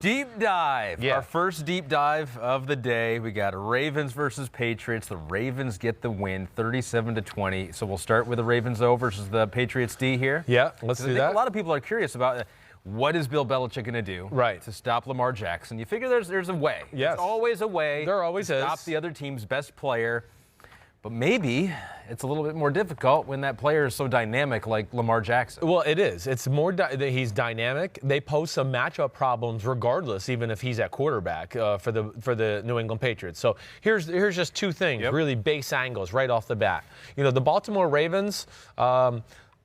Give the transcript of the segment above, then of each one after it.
Deep dive. Yeah. Our first deep dive of the day. We got Ravens versus Patriots. The Ravens get the win, 37-20. So we'll start with the Ravens O versus the Patriots D here. Yeah, let's do that. A lot of people are curious about what is Bill Belichick going to do to stop Lamar Jackson. You figure there's a way. Yes. There's always a way. There always to is. Stop the other team's best player. But maybe it's a little bit more difficult when that player is so dynamic like Lamar Jackson. Well, it is. It's more he's dynamic. They pose some matchup problems regardless, even if he's at quarterback for the New England Patriots. So here's just two things, really base angles right off the bat. You know, the Baltimore Ravens,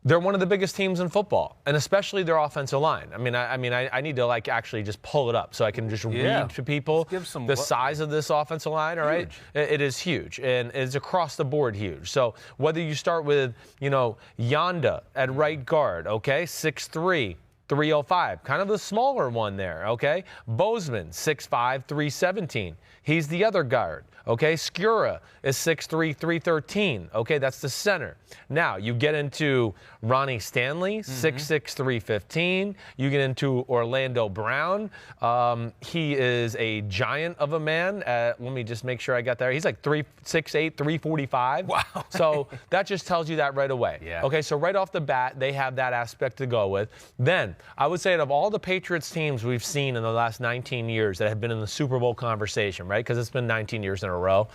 they're one of the biggest teams in football, and especially their offensive line. I need to actually just pull it up so I can just read to people the size of this offensive line. All right, it is huge, and it's across the board huge. So whether you start with Yanda at right guard, 6'3". 305, kind of the smaller one there, Bozeman, 6'5", 317. He's the other guard, Skura is 6'3", 313, that's the center. Now, you get into Ronnie Stanley, 6'6", 315. You get into Orlando Brown. He is a giant of a man. Let me just make sure I got that. He's like 6'8", 345. Wow. So that just tells you that right away. Yeah. So right off the bat, they have that aspect to go with. Then, I would say out of all the Patriots teams we've seen in the last 19 years that have been in the Super Bowl conversation, right, because it's been 19 years in a row,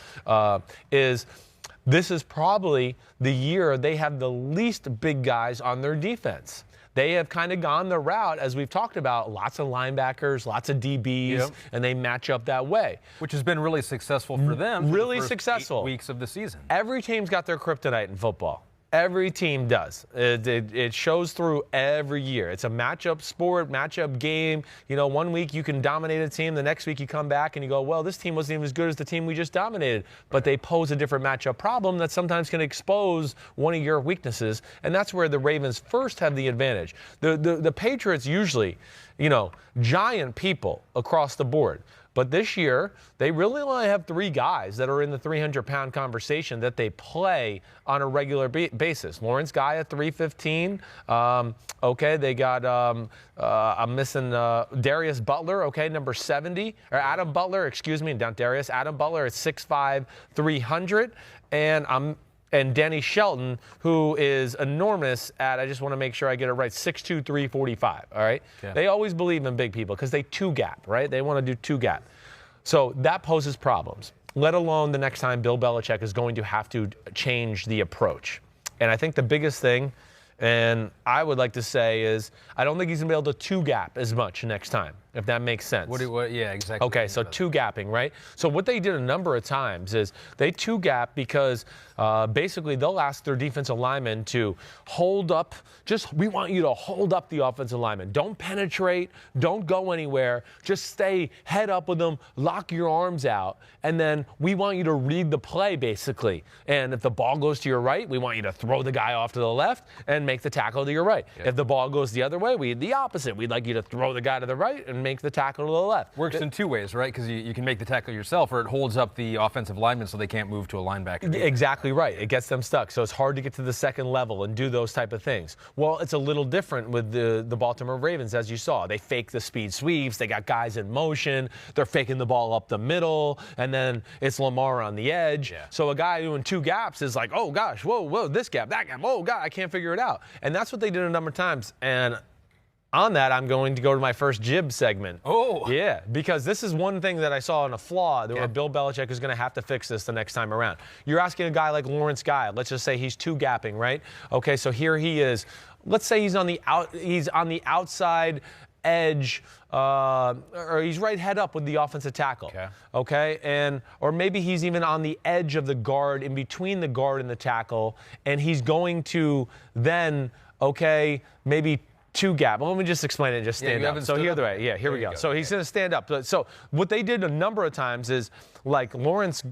this is probably the year they have the least big guys on their defense. They have kind of gone the route, as we've talked about, lots of linebackers, lots of DBs, and they match up that way. Which has been really successful for them. Really for the first successful. 8 weeks of the season. Every team's got their kryptonite in football. Every team does. It shows through every year. It's a matchup sport, matchup game. 1 week you can dominate a team. The next week you come back and you go, well, this team wasn't even as good as the team we just dominated. But they pose a different matchup problem that sometimes can expose one of your weaknesses. And that's where the Ravens first have the advantage. The Patriots usually, giant people across the board. But this year, they really only have 3 guys that are in the 300-pound conversation that they play on a regular basis. Lawrence Guy at 315. They got, I'm missing Darius Butler, number 70. Or Adam Butler, excuse me, not Darius. Adam Butler at 6'5", 300. And Danny Shelton, who is enormous at, I just want to make sure I get it right, 6'2", 345, all right? Yeah. They always believe in big people because they two-gap, right? They want to do two-gap. So that poses problems, let alone the next time Bill Belichick is going to have to change the approach. And I think the biggest thing, and I would like to say, is I don't think he's going to be able to two-gap as much next time, if that makes sense. Yeah, exactly. Okay, so two-gapping, right? So what they did a number of times is they two-gap because basically they'll ask their defensive linemen to hold up. We want you to hold up the offensive lineman. Don't penetrate. Don't go anywhere. Just stay head up with them. Lock your arms out. And then we want you to read the play, basically. And if the ball goes to your right, we want you to throw the guy off to the left and make the tackle to your right. Yeah. If the ball goes the other way, we the opposite. We'd like you to throw the guy to the right and make the tackle to the left. Works in 2 ways, right? Because you can make the tackle yourself, or it holds up the offensive lineman so they can't move to a linebacker. Exactly right. It gets them stuck. So it's hard to get to the second level and do those type of things. Well, it's a little different with the Baltimore Ravens, as you saw. They fake the speed sweeps. They got guys in motion. They're faking the ball up the middle, and then it's Lamar on the edge. Yeah. So a guy doing 2 gaps is like, oh, gosh, whoa, this gap, that gap, oh, God, I can't figure it out. And that's what they did a number of times. And on that, I'm going to go to my first jib segment. Oh. Yeah, because this is one thing that I saw in a flaw where Bill Belichick is going to have to fix this the next time around. You're asking a guy like Lawrence Guy, let's just say he's two-gapping, right? Okay, so here he is. Let's say he's on the outside edge, or he's right head up with the offensive tackle. Okay, or maybe he's even on the edge of the guard, in between the guard and the tackle, and he's going to then, maybe two-gap. Well, let me just explain it and just stand up. So here we go. So he's going to stand up. So what they did a number of times is, like Lawrence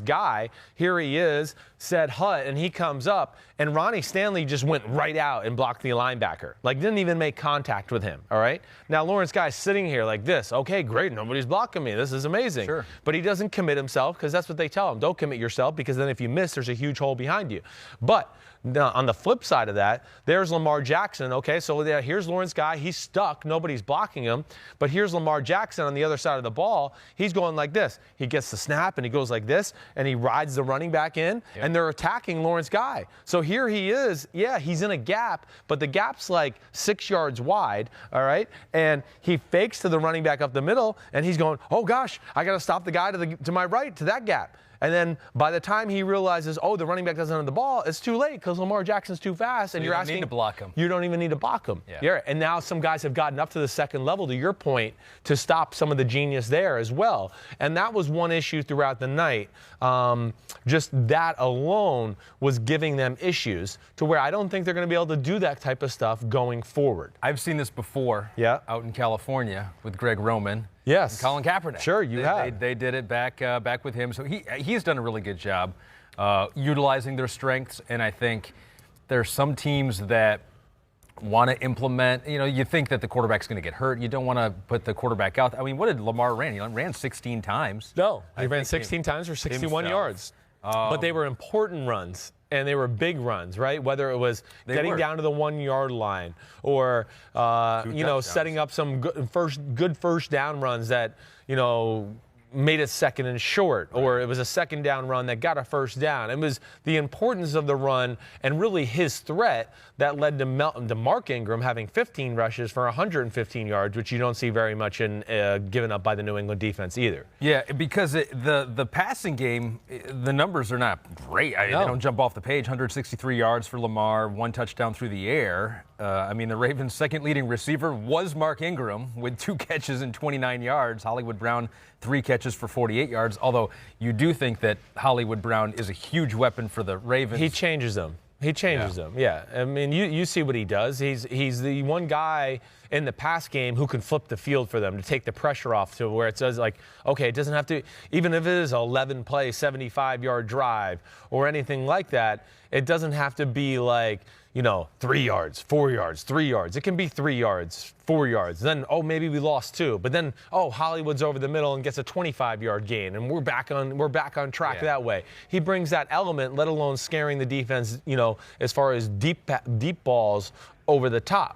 Guy, here he is, said hut, and he comes up, and Ronnie Stanley just went right out and blocked the linebacker. Didn't even make contact with him, all right? Now, Lawrence Guy's sitting here like this. Okay, great, nobody's blocking me. This is amazing. Sure. But he doesn't commit himself, because that's what they tell him. Don't commit yourself, because then if you miss, there's a huge hole behind you. But Now, on the flip side of that, there's Lamar Jackson. Okay, so here's Lawrence Guy. He's stuck. Nobody's blocking him. But here's Lamar Jackson on the other side of the ball. He's going like this. He gets the snap, and he goes like this, and he rides the running back in, and they're attacking Lawrence Guy. So here he is. Yeah, he's in a gap, but the gap's like 6 yards wide, all right? And he fakes to the running back up the middle, and he's going, oh, gosh, I got to stop the guy to my right, to that gap. And then by the time he realizes, oh, the running back doesn't have the ball, it's too late because Lamar Jackson's too fast. And you're asking, need to block him. You don't even need to block him. Yeah. And now some guys have gotten up to the second level, to your point, to stop some of the genius there as well. And that was one issue throughout the night. Just that alone was giving them issues to where I don't think they're going to be able to do that type of stuff going forward. I've seen this before out in California with Greg Roman. Yes. And Colin Kaepernick. Sure, you have. They did it back with him. So he's done a really good job utilizing their strengths. And I think there's some teams that want to implement, you think that the quarterback's going to get hurt. You don't want to put the quarterback out. I mean, what did Lamar run? He ran 16 times. No, he ran 16 times for 61 yards. But they were important runs. And they were big runs, right? Whether it was getting down to the 1 yard line or, setting up some good first down runs that, made it second and short, or it was a second down run that got a first down. It was the importance of the run and really his threat that led to Mark Ingram having 15 rushes for 115 yards, which you don't see very much in given up by the New England defense either. Yeah, because the passing game, the numbers are not great. They don't jump off the page. 163 yards for Lamar, 1 touchdown through the air. The Ravens' second leading receiver was Mark Ingram with 2 catches and 29 yards. Hollywood Brown, 3 catches for 48 yards, although you do think that Hollywood Brown is a huge weapon for the Ravens. He changes them. Yeah. I mean, you see what he does. He's the one guy in the pass game who can flip the field for them to take the pressure off to where it says, like, okay, it doesn't have to, even if it is an 11-play, 75-yard drive or anything like that, it doesn't have to be like, 3 yards, 4 yards, 3 yards. It can be 3 yards, 4 yards. Then, maybe we lost 2. But then, Hollywood's over the middle and gets a 25-yard gain, and we're back on track that way. He brings that element, let alone scaring the defense, as far as deep balls over the top.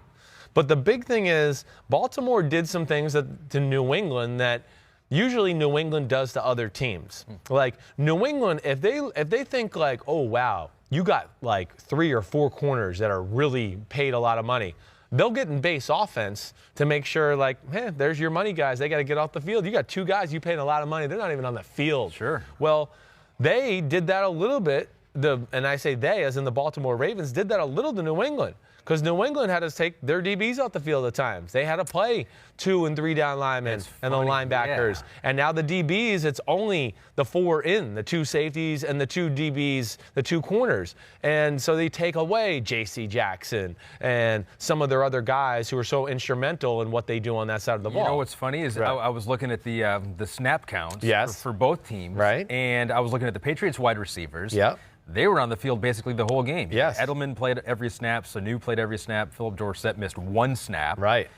But the big thing is, Baltimore did some things to New England that usually New England does to other teams. Like New England, if they think like, oh wow, you got like 3 or 4 corners that are really paid a lot of money, they'll get in base offense to make sure, like, hey, there's your money, guys. They got to get off the field. You got 2 guys you paid a lot of money. They're not even on the field. Sure. Well, they did that a little bit. And I say they, as in the Baltimore Ravens, did that a little to New England. Because New England had to take their DBs off the field at times. They had to play 2 and 3 down linemen and the linebackers. Yeah. And now the DBs, it's only the 4 in, the 2 safeties and the 2 DBs, the 2 corners. And so they take away J.C. Jackson and some of their other guys who are so instrumental in what they do on that side of the ball. You know what's funny is I was looking at the snap counts for both teams. Right. And I was looking at the Patriots wide receivers. Yep. They were on the field basically the whole game. Yes. Edelman played every snap. Sanu played every snap. Philip Dorsett missed 1 snap. Right.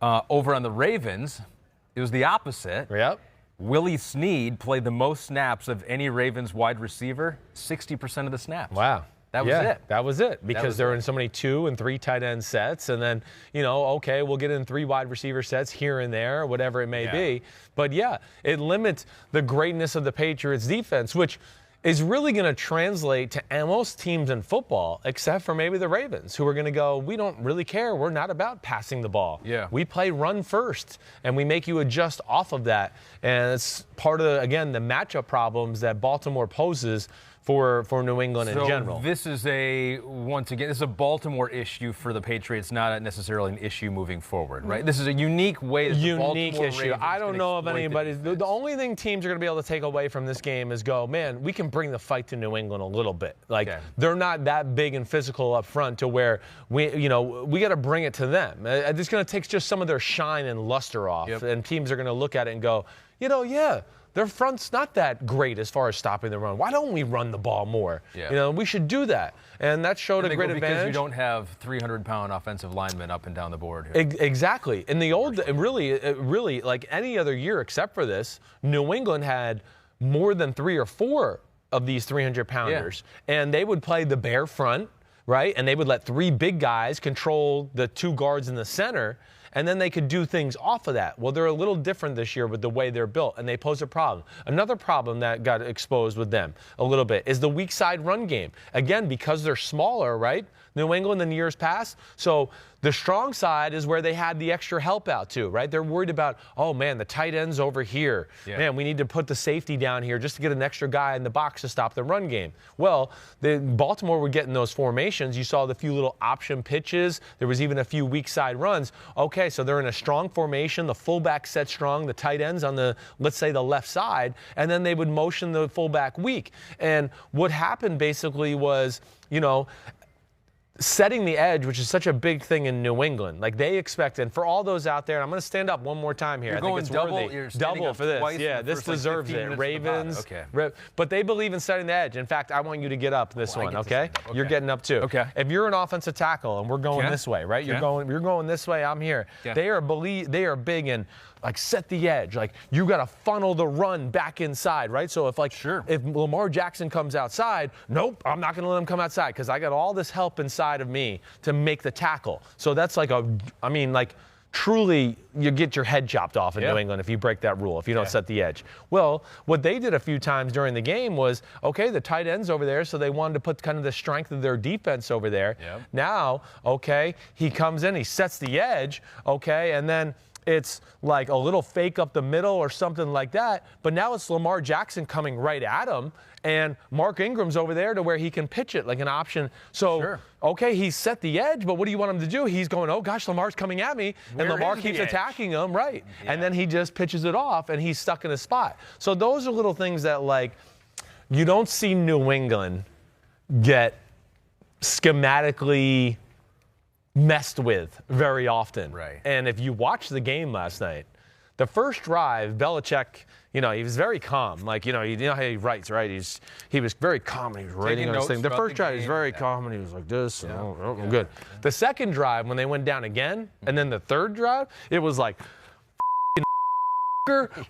Over on the Ravens, it was the opposite. Yep. Willie Snead played the most snaps of any Ravens wide receiver, 60% of the snaps. Wow. That was it. That was it. Because they're in so many 2 and 3 tight end sets. And then, okay, we'll get in 3 wide receiver sets here and there, whatever it may be. But, it limits the greatness of the Patriots defense, which is really going to translate to most teams in football, except for maybe the Ravens, who are going to go, we don't really care. We're not about passing the ball. Yeah. We play run first, and we make you adjust off of that. And it's part of, again, the matchup problems that Baltimore poses for New England in general. This is this is a Baltimore issue for the Patriots, not necessarily an issue moving forward, right? This is a unique way that the Baltimore issue. Ravens I don't know of anybody. The only thing teams are going to be able to take away from this game is go, man, we can bring the fight to New England a little bit. Like they're not that big and physical up front to where we got to bring it to them. It's going to take just some of their shine and luster off, and teams are going to look at it and go, their front's not that great as far as stopping the run. Why don't we run the ball more? Yeah. We should do that. And that showed a great advantage. Because you don't have 300-pound offensive linemen up and down the board here. Exactly. In the old, really, like any other year except for this, New England had more than 3 or 4 of these 300-pounders. Yeah. And they would play the bare front, right? And they would let 3 big guys control the 2 guards in the center, and then they could do things off of that. Well, they're a little different this year with the way they're built, and they pose a problem. Another problem that got exposed with them a little bit is the weak side run game. Again, because they're smaller, right? New England in the years past. So the strong side is where they had the extra help out too, right? They're worried about, oh man, the tight end's over here. Yeah. Man, we need to put the safety down here just to get an extra guy in the box to stop the run game. Well, Baltimore were getting those formations. You saw the few little option pitches. There was even a few weak side runs. Okay, so they're in a strong formation. The fullback set strong, the tight ends on the, let's say, the left side, and then they would motion the fullback weak. And what happened basically was, you know, setting the edge, which is such a big thing in New England. Like they expect, and for all those out there, I'm going to stand up one more time here. You're going think it's double, worthy. you're double for this. Yeah, this deserves it. Ravens. Okay. But they believe in setting the edge. In fact, I want you to get up this one, okay? You're getting up too. Okay. If you're an offensive tackle and we're going this way, right? You're going this way, I'm here. They are big in like set the edge. Like you got to funnel the run back inside, right? So if if Lamar Jackson comes outside, nope, I'm not going to let him come outside because I got all this help inside of me to make the tackle. So that's like truly you get your head chopped off in New England if you break that rule, if you don't set the edge. Well, what they did a few times during the game was, okay, the tight end's over there, so they wanted to put kind of the strength of their defense over there. Now, okay, he comes in, he sets the edge, okay, and then it's like a little fake up the middle or something like that. But now it's Lamar Jackson coming right at him, and Mark Ingram's over there to where he can pitch it like an option. So, okay, he's set the edge, but what do you want him to do? He's going, oh, gosh, Lamar's coming at me, and Lamar keeps attacking him, right? And then he just pitches it off, and he's stuck in a spot. So those are little things that, like, you don't see New England get schematically messed with very often. Right. And if you watch the game last night, the first drive, Belichick, you know, he was very calm. Like, you know how he writes, right? He was very calm and he was writing on his thing. The first drive, he was very calm and he was like this. And, good. The second drive, when they went down again, and then the third drive, it was like, what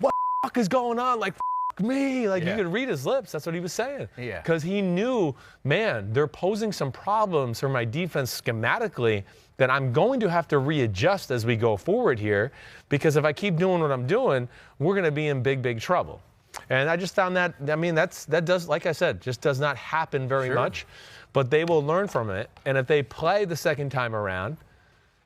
the fuck is going on? Like, me. Like, you could read his lips. That's what he was saying. Yeah. Because he knew, man, they're posing some problems for my defense schematically that I'm going to have to readjust as we go forward here, because if I keep doing what I'm doing, we're going to be in big, big trouble. And I just found that, I mean, that does, like I said, just does not happen very much, but they will learn from it. And if they play the second time around,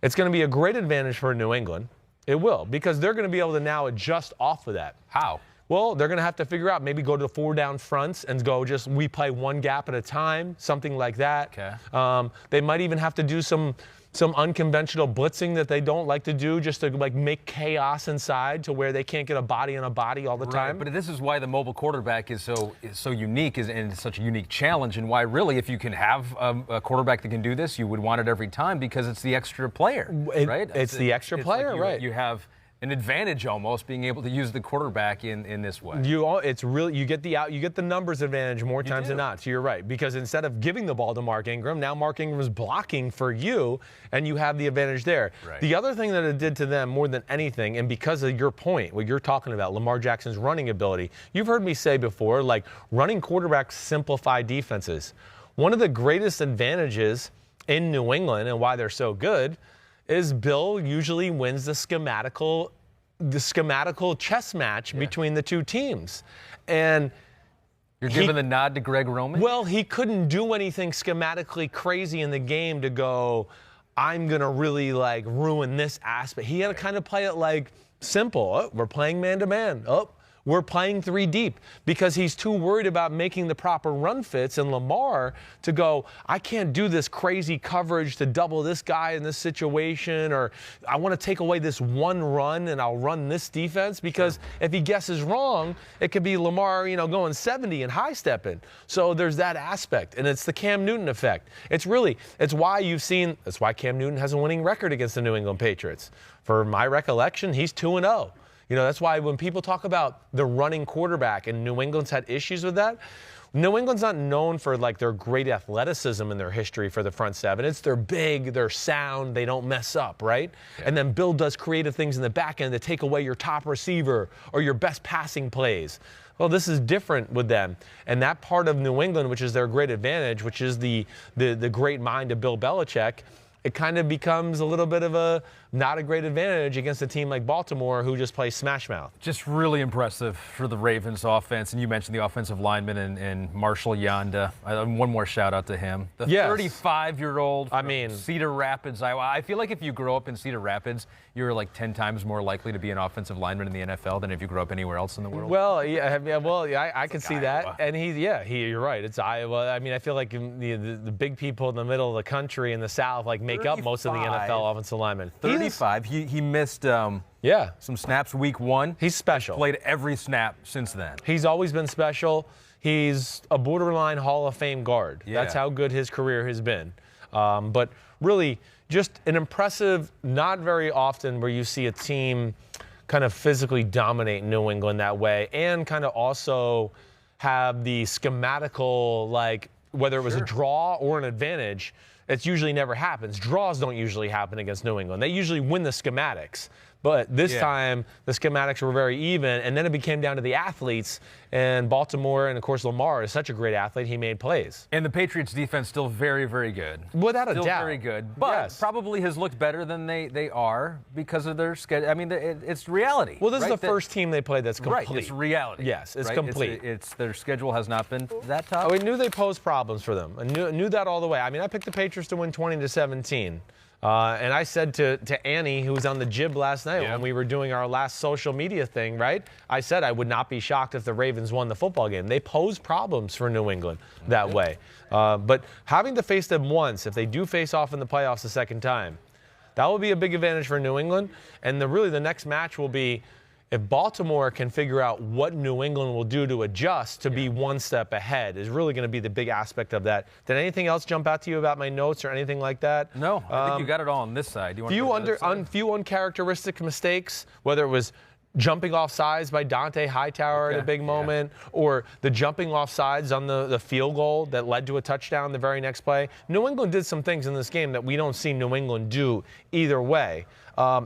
it's going to be a great advantage for New England. It will, because they're going to be able to now adjust off of that. How? Well, they're going to have to figure out, maybe go to 4 down fronts and go just, we play one gap at a time, something like that. Okay. They might even have to do some unconventional blitzing that they don't like to do, just to like make chaos inside to where they can't get a body on a body all the time. But this is why the mobile quarterback is so unique and it's such a unique challenge, and why really, if you can have a quarterback that can do this, you would want it every time, because it's the extra player, right? It's the extra player, like right? You have an advantage almost being able to use the quarterback in this way. You get the numbers advantage more times than not. So you're right, because instead of giving the ball to Mark Ingram, now Mark Ingram is blocking for you, and you have the advantage there. Right. The other thing that it did to them more than anything, and because of your point, what you're talking about, Lamar Jackson's running ability, you've heard me say before, like, running quarterbacks simplify defenses. One of the greatest advantages in New England and why they're so good is Bill usually wins the schematical chess match between the two teams. And you're giving the nod to Greg Roman? Well, he couldn't do anything schematically crazy in the game to go, I'm going to really like ruin this aspect. He had to kind of play it like simple. Oh, we're playing man-to-man. Oh, we're playing 3 deep, because he's too worried about making the proper run fits, and Lamar to go, I can't do this crazy coverage to double this guy in this situation, or I want to take away this one run and I'll run this defense, because if he guesses wrong, it could be Lamar, going 70 and high stepping. So there's that aspect, and it's the Cam Newton effect. It's why Cam Newton has a winning record against the New England Patriots. For my recollection, he's 2-0. That's why when people talk about the running quarterback, and New England's had issues with that, New England's not known for like their great athleticism in their history for the front seven. It's they're big, they're sound, they don't mess up, right? Yeah. And then Bill does creative things in the back end to take away your top receiver or your best passing plays. Well, this is different with them. And that part of New England, which is their great advantage, which is the great mind of Bill Belichick, it kind of becomes a little bit of not a great advantage against a team like Baltimore who just plays smash mouth. Just really impressive for the Ravens offense. And you mentioned the offensive lineman and Marshall Yanda. One more shout out to him. The 35-year-old from Cedar Rapids, Iowa. I feel like if you grow up in Cedar Rapids, you're like 10 times more likely to be an offensive lineman in the NFL than if you grew up anywhere else in the world. Well, I can see that. And you're right. It's Iowa. I mean, I feel like the big people in the middle of the country in the South make up most of the NFL offensive linemen. 35. He missed some snaps week 1. He's special. Played every snap since then. He's always been special. He's a borderline Hall of Fame guard. Yeah. That's how good his career has been. But really, just an impressive, not very often where you see a team kind of physically dominate New England that way and kind of also have the schematical, like whether it was a draw or an advantage. It usually never happens. Draws don't usually happen against New England. They usually win the schematics. But this time, the schematics were very even, and then it became down to the athletes. And Baltimore, and of course Lamar is such a great athlete, he made plays. And the Patriots defense still very, very good. Without a doubt. Still very good. But probably has looked better than they are because of their schedule. I mean, it's reality. Well, this is the first team they played that's complete. Right, it's reality. Yes, it's complete. It's their schedule has not been that tough. We knew they posed problems for them. I knew that all the way. I mean, I picked the Patriots to win 20-17. And I said to Annie, who was on the jib last night when we were doing our last social media thing, right? I said I would not be shocked if the Ravens won the football game. They pose problems for New England that way. But having to face them once, if they do face off in the playoffs the second time, that will be a big advantage for New England. And really the next match will be if Baltimore can figure out what New England will do to adjust to be one step ahead is really going to be the big aspect of that. Did anything else jump out to you about my notes or anything like that? No, I think you got it all on this side. Do you want few uncharacteristic mistakes, whether it was jumping off sides by Dante Hightower at a big moment, or the jumping off sides on the field goal that led to a touchdown the very next play. New England did some things in this game that we don't see New England do either way.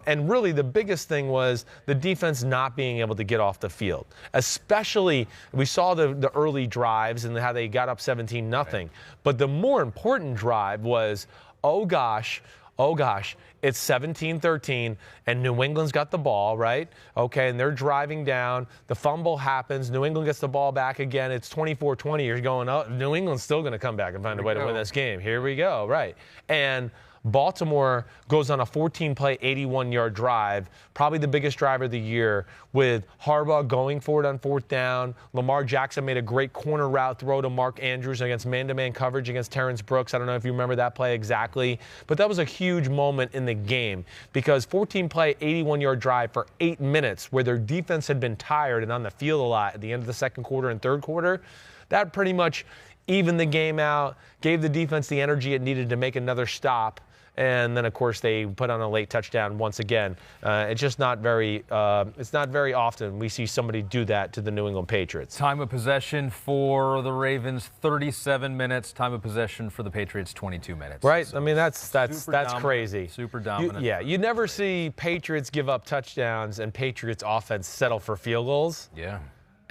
And really the biggest thing was the defense not being able to get off the field. Especially, we saw the early drives and how they got up 17-0. Right. But the more important drive was, oh gosh, it's 17-13, and New England's got the ball, right? Okay, and they're driving down. The fumble happens. New England gets the ball back again. It's 24-20. You're going, oh, New England's still going to come back and find a way to win this game. Here we go, right? And Baltimore goes on a 14-play, 81-yard drive, probably the biggest drive of the year, with Harbaugh going for it on fourth down. Lamar Jackson made a great corner route throw to Mark Andrews against man-to-man coverage against Terrence Brooks. I don't know if you remember that play exactly, but that was a huge moment in the game because 14-play, 81-yard drive for 8 minutes where their defense had been tired and on the field a lot at the end of the second quarter and third quarter, that pretty much evened the game out, gave the defense the energy it needed to make another stop. And then, of course, they put on a late touchdown once again. It's just not very often we see somebody do that to the New England Patriots. Time of possession for the Ravens, 37 minutes. Time of possession for the Patriots, 22 minutes. Right. So I mean, that's crazy. Super dominant. You never see Patriots give up touchdowns and Patriots offense settle for field goals. Yeah.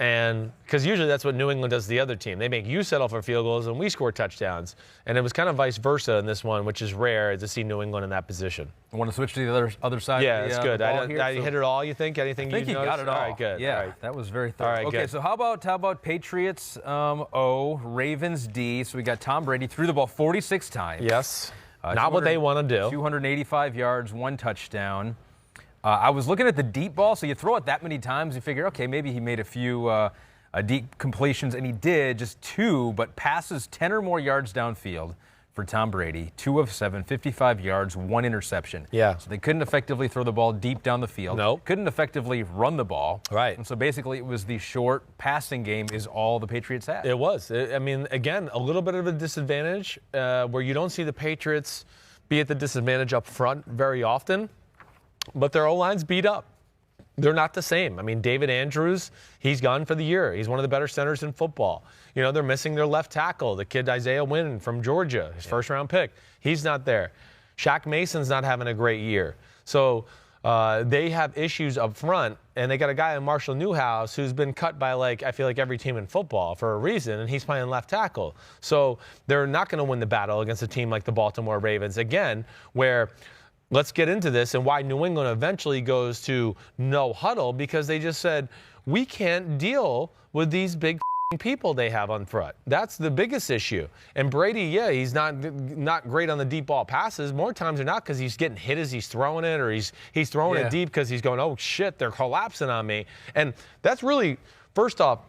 And because usually that's what New England does to the other team. They make you settle for field goals and we score touchdowns. And it was kind of vice versa in this one, which is rare to see New England in that position. I want to switch to the other side. Yeah, that's good. I hit it all, you think? Anything I think you got it all. All right, good. Yeah, all right. That was very thorough. All right, okay, good. So how about Patriots O, Ravens D. So we got Tom Brady threw the ball 46 times. Yes. Not what they want to do. 285 yards, 1 touchdown. I was looking at the deep ball. So you throw it that many times, you figure, okay, maybe he made a few deep completions, and he did, just 2, but passes 10 or more yards downfield for Tom Brady. 2 of 7, 55 yards, 1 interception. Yeah. So they couldn't effectively throw the ball deep down the field. Nope. Couldn't effectively run the ball. Right. And so basically it was the short passing game is all the Patriots had. It was. I mean, again, a little bit of a disadvantage where you don't see the Patriots be at the disadvantage up front very often, but their O-line's beat up. they're not the same. I mean, David Andrews, he's gone for the year. He's one of the better centers in football. They're missing their left tackle, the kid Isaiah Wynn from Georgia, his first-round pick. He's not there. Shaq Mason's not having a great year. So they have issues up front, and they got a guy in Marshall Newhouse who's been cut by, I feel like every team in football for a reason, and he's playing left tackle. So they're not going to win the battle against a team like the Baltimore Ravens, again, where let's get into this and why New England eventually goes to no huddle, because they just said, we can't deal with these big people they have on front. That's the biggest issue. And Brady, he's not great on the deep ball passes. More times than not because he's getting hit as he's throwing it, or he's throwing it deep because he's going, oh, shit, they're collapsing on me. And that's really, first off,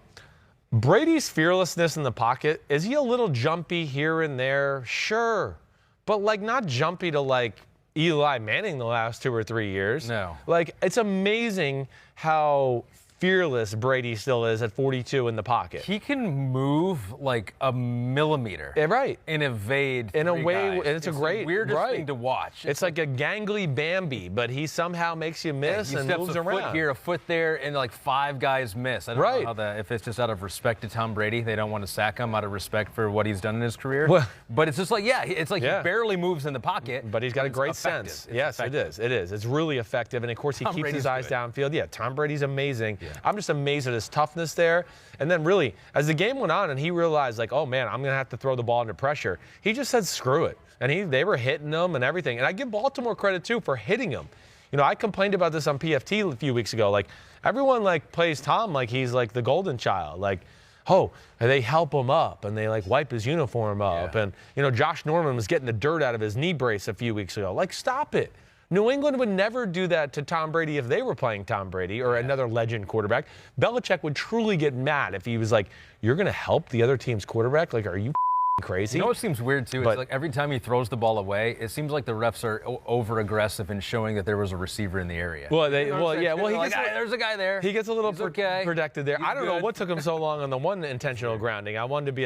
Brady's fearlessness in the pocket, is he a little jumpy here and there? Sure. But, not jumpy to, Eli Manning the last 2 or 3 years. No. It's amazing how fearless Brady still is at 42 in the pocket. He can move a millimeter. Right. And evade in a way, guys. and it's a great, the weirdest thing to watch. It's like a gangly Bambi, but he somehow makes you miss and moves around. A foot here, a foot there, and 5 guys miss. I don't know how if it's just out of respect to Tom Brady, they don't want to sack him out of respect for what he's done in his career. Well, but it's just he barely moves in the pocket. But he's got a great sense. Yes, it is. It is. It's really effective, and of course he keeps his eyes downfield. Yeah, Tom Brady's amazing. Yeah. I'm just amazed at his toughness there. And then really, as the game went on and he realized, oh, man, I'm going to have to throw the ball under pressure, he just said, screw it. And they were hitting him and everything. And I give Baltimore credit, too, for hitting him. I complained about this on PFT a few weeks ago. Everyone, plays Tom like he's, the golden child. They help him up and they, wipe his uniform up. Yeah. And, Josh Norman was getting the dirt out of his knee brace a few weeks ago. Stop it. New England would never do that to Tom Brady if they were playing Tom Brady or another legend quarterback. Belichick would truly get mad if he was you're going to help the other team's quarterback? Are you crazy? What seems weird, too, is every time he throws the ball away, it seems like the refs are over-aggressive in showing that there was a receiver in the area. There's a guy there. He gets a little protected there. I don't know what took him so long on the one intentional grounding. I wanted to be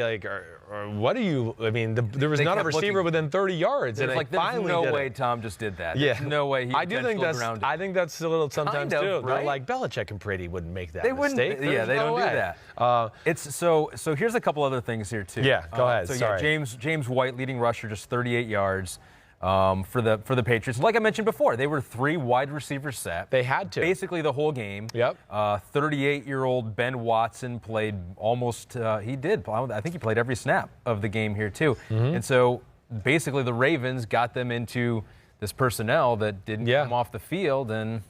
what are you? I mean, there was not a receiver within 30 yards. There's no way Tom just did that. Yeah. There's no way he grounded. I think that's a little sometimes, too. Right? They're Belichick and Brady wouldn't make that mistake. They don't do that. So here's a couple other things here, too. Yeah, go ahead. James White, leading rusher, just 38 yards for the Patriots. Like I mentioned before, they were 3 wide receivers set. They had to. Basically the whole game. Yep. 38-year-old Ben Watson played almost, I think he played every snap of the game here too. Mm-hmm. And so basically the Ravens got them into this personnel that didn't come off the field, and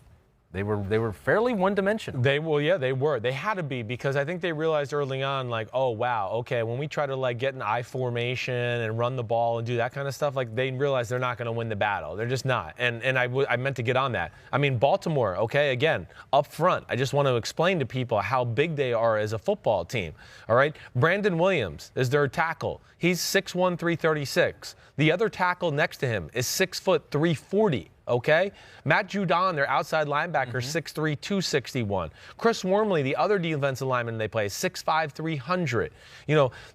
they were fairly one-dimensional. They were. They had to be, because I think they realized early on, oh, wow, okay, when we try to, get in I formation and run the ball and do that kind of stuff, they realize they're not going to win the battle. They're just not. And I meant to get on that. I mean, Baltimore, okay, again, up front, I just want to explain to people how big they are as a football team, all right? Brandon Williams is their tackle. He's 6'1", 336. The other tackle next to him is 6 foot 340. Okay? Matt Judon, their outside linebacker, 6'3", 261. Chris Wormley, the other defensive lineman they play, 6'5", 300.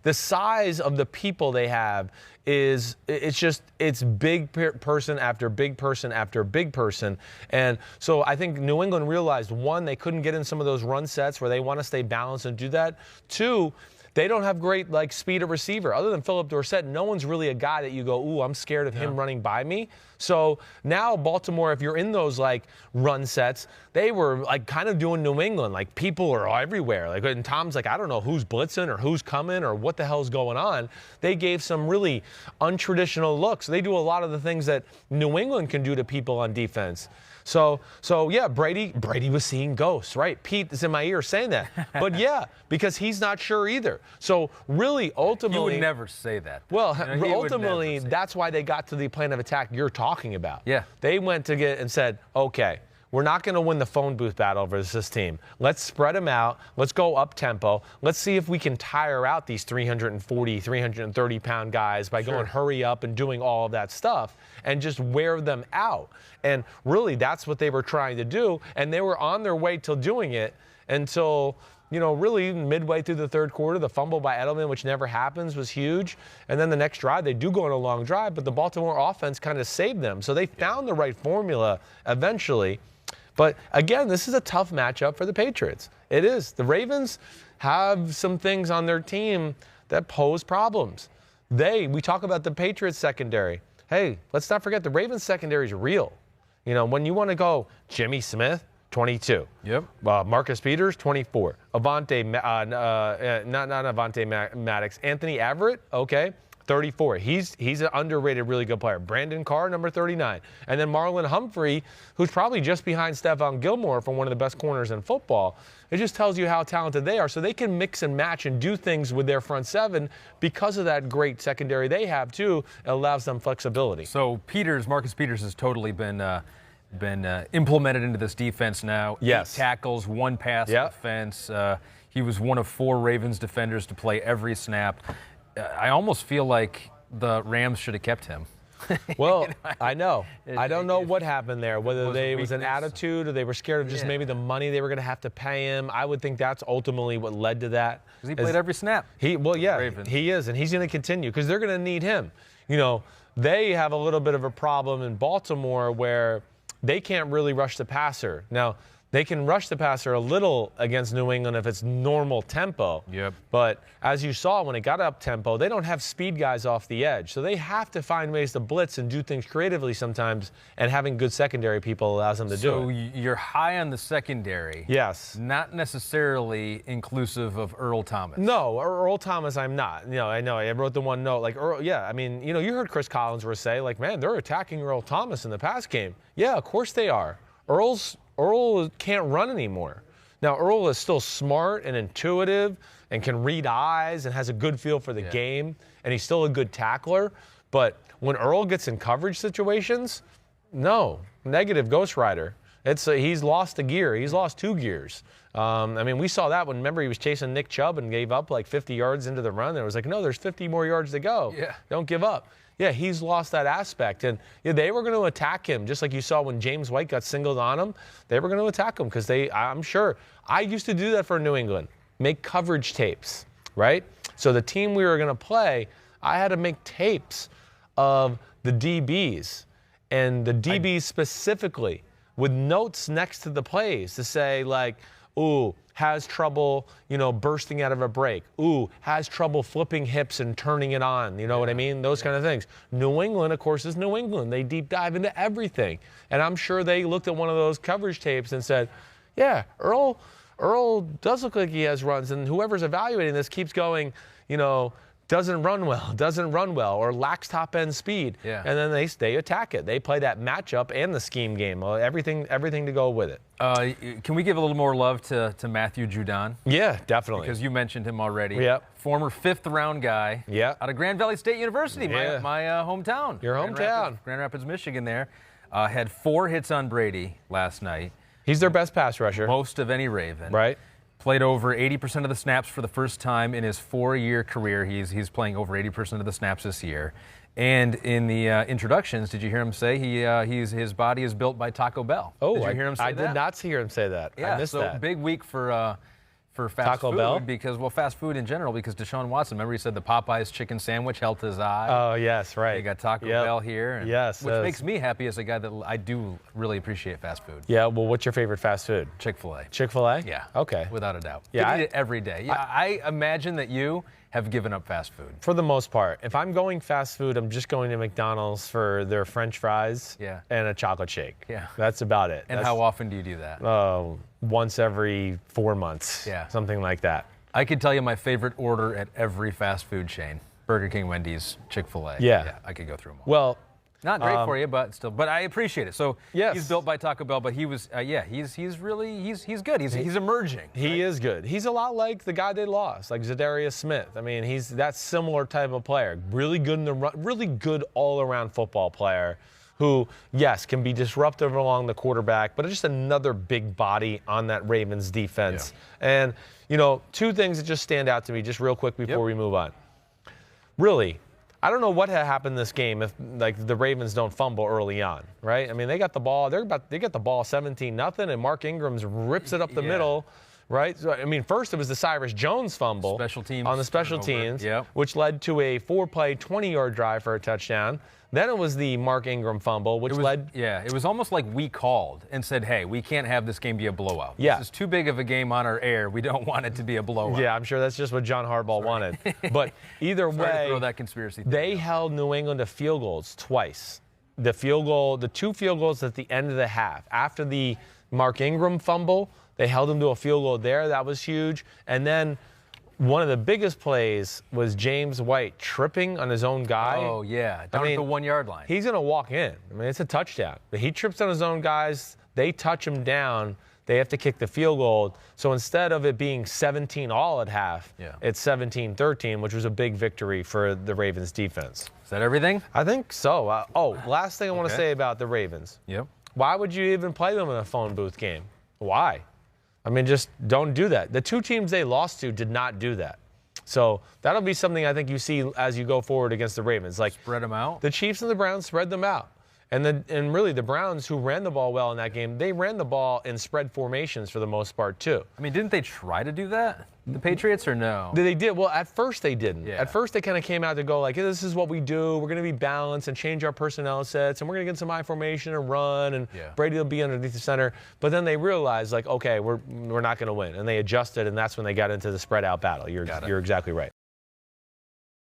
The size of the people they have it's big person after big person after big person. And so I think New England realized, 1, they couldn't get in some of those run sets where they want to stay balanced and do that. 2, they don't have great speed at receiver. Other than Philip Dorsett, no one's really a guy that you go, ooh, I'm scared of him running by me. So now Baltimore, if you're in those run sets, they were kind of doing New England. People are everywhere. And Tom's I don't know who's blitzing or who's coming or what the hell's going on. They gave some really untraditional looks. They do a lot of the things that New England can do to people on defense. So yeah, Brady was seeing ghosts, right? Pete is in my ear saying that. But yeah, because he's not sure either. So really, ultimately... You would never say that. Well, ultimately, that's why they got to the plan of attack you're talking about. Yeah. They went to get and said, okay, we're not going to win the phone booth battle versus this team. Let's spread them out. Let's go up tempo. Let's see if we can tire out these 340, 330-pound guys by going hurry up and doing all of that stuff and just wear them out. And really, that's what they were trying to do. And they were on their way to doing it until, really midway through the third quarter, the fumble by Edelman, which never happens, was huge. And then the next drive, they do go on a long drive, but the Baltimore offense kind of saved them. So they found the right formula eventually. But again, this is a tough matchup for the Patriots. It is. The Ravens have some things on their team that pose problems. We talk about the Patriots secondary. Hey, let's not forget the Ravens secondary is real. You know, when you want to go Jimmy Smith, 22. Yep. Marcus Peters, 24. Not Avonte Maddox. Anthony Everett, okay, 34. He's an underrated, really good player. Brandon Carr, number 39. And then Marlon Humphrey, who's probably just behind Stephon Gilmore for one of the best corners in football. It just tells you how talented they are. So they can mix and match and do things with their front seven because of that great secondary they have, too. It allows them flexibility. So Marcus Peters has totally been implemented into this defense now. Yes. 8 tackles, 1 pass defense. He was one of 4 Ravens defenders to play every snap. I almost feel like the Rams should have kept him. Well, I know. I don't know what happened there, whether it was an attitude or they were scared of just maybe the money they were going to have to pay him. I would think that's ultimately what led to that. Because he played every snap. He is, and he's going to continue because they're going to need him. You know, they have a little bit of a problem in Baltimore where they can't really rush the passer. Now, they can rush the passer a little against New England if it's normal tempo. Yep. But as you saw, when it got up tempo, they don't have speed guys off the edge. So they have to find ways to blitz and do things creatively sometimes, and having good secondary people allows them to do it. So you're high on the secondary. Yes. Not necessarily inclusive of Earl Thomas. No, Earl Thomas I'm not. You know, I know. I wrote the one note. Like, Earl, I mean, you know, you heard Chris Collinsworth say, like, man, they're attacking Earl Thomas in the pass game. Yeah, of course they are. Earl can't run anymore. Now, Earl is still smart and intuitive and can read eyes and has a good feel for the game, and he's still a good tackler. But when Earl gets in coverage situations, no, negative Ghost Rider. He's lost a gear. He's lost 2 gears. I mean, we saw that when, remember, he was chasing Nick Chubb and gave up like 50 yards into the run. And it was like, no, there's 50 more yards to go. Yeah. Don't give up. Yeah, he's lost that aspect. And they were going to attack him, just like you saw when James White got singled on him. They were going to attack him because I'm sure. I used to do that for New England, make coverage tapes, right? So the team we were going to play, I had to make tapes of the DBs and the DBs specifically with notes next to the plays to say, like, ooh, has trouble, bursting out of a break. Ooh, has trouble flipping hips and turning it on. You know what I mean? Those kind of things. New England, of course, is New England. They deep dive into everything. And I'm sure they looked at one of those coverage tapes and said, yeah, Earl does look like he has runs. And whoever's evaluating this keeps going, doesn't run well, or lacks top-end speed. Yeah. And then they attack it. They play that matchup and the scheme game, everything to go with it. Can we give a little more love to Matthew Judon? Yeah, definitely. Because you mentioned him already. Yep. Former 5th-round guy. Yep. Out of Grand Valley State University, Yeah. my hometown. Your hometown. Grand Rapids, Michigan there. Had 4 hits on Brady last night. He's their best pass rusher. Most of any Raven. Right. Played over 80% of the snaps for the first time in his 4-year career. He's playing over 80% of the snaps this year. And in the introductions, did you hear him say his body is built by Taco Bell? Oh, did you hear him say I that? did not hear him say that. Yeah, I missed that. Big week for fast Taco food Bell? because fast food in general, because Deshaun Watson, remember he said the Popeyes chicken sandwich helped his eye. Oh, yes, right. You got Taco Bell here. Yes. Which makes me happy as a guy that I do really appreciate fast food. Yeah, well, what's your favorite fast food? Chick-fil-A. Chick-fil-A? Yeah. Okay. Without a doubt. Yeah, I eat it every day. Yeah, I imagine that you have given up fast food. For the most part. If I'm going fast food, I'm just going to McDonald's for their French fries and a chocolate shake. Yeah. That's about it. And how often do you do that? Once every 4 months. Yeah. Something like that. I could tell you my favorite order at every fast food chain. Burger King, Wendy's, Chick-fil-A. Yeah. I could go through them all. Well, not great for you, but still. But I appreciate it. So yes. He's built by Taco Bell, but he was, he's good. He's emerging. He is good. He's a lot like the guy they lost, like Zadarius Smith. I mean, he's that similar type of player. Really good in the run, really good all-around football player who, yes, can be disruptive along the quarterback, but just another big body on that Ravens defense. Yeah. And, 2 things that just stand out to me just real quick before we move on. Really, I don't know what had happened this game if the Ravens don't fumble early on, right? I mean, they got the ball. They get the ball 17-0, and Mark Ingram's rips it up the middle, right? So, I mean, first it was the Cyrus Jones fumble special teams on the special teams, yep. which led to a 4-play, 20-yard drive for a touchdown. Then it was the Mark Ingram fumble, which led... Yeah, it was almost like we called and said, hey, we can't have this game be a blowout. Yeah. This is too big of a game on our air. We don't want it to be a blowout. Yeah, I'm sure that's just what John Harbaugh wanted. But either way, throw that conspiracy theory they held New England to field goals twice. The 2 field goals at the end of the half. After the Mark Ingram fumble, they held them to a field goal there. That was huge. And then one of the biggest plays was James White tripping on his own guy. Oh, yeah, down at the 1-yard line. He's going to walk in. I mean, it's a touchdown. But he trips on his own guys. They touch him down. They have to kick the field goal. So instead of it being 17-all at half, it's 17-13, which was a big victory for the Ravens defense. Is that everything? I think so. Last thing I want to say about the Ravens. Yep. Why would you even play them in a phone booth game? Why? I mean, just don't do that. The 2 teams they lost to did not do that. So that'll be something I think you see as you go forward against the Ravens. Like, spread them out. The Chiefs and the Browns spread them out. And really the Browns, who ran the ball well in that game, they ran the ball in spread formations for the most part too. I mean, didn't they try to do that, the Patriots, or no? They did. Well, at first they didn't. Yeah. At first they kind of came out to go like, hey, this is what we do. We're going to be balanced and change our personnel sets, and we're going to get some high formation and run, and Brady will be underneath the center. But then they realized, like, okay, we're not going to win, and they adjusted, and that's when they got into the spread out battle. You're exactly right.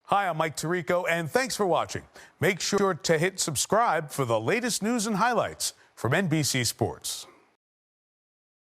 Hi, I'm Mike Tirico, and thanks for watching. Make sure to hit subscribe for the latest news and highlights from NBC Sports.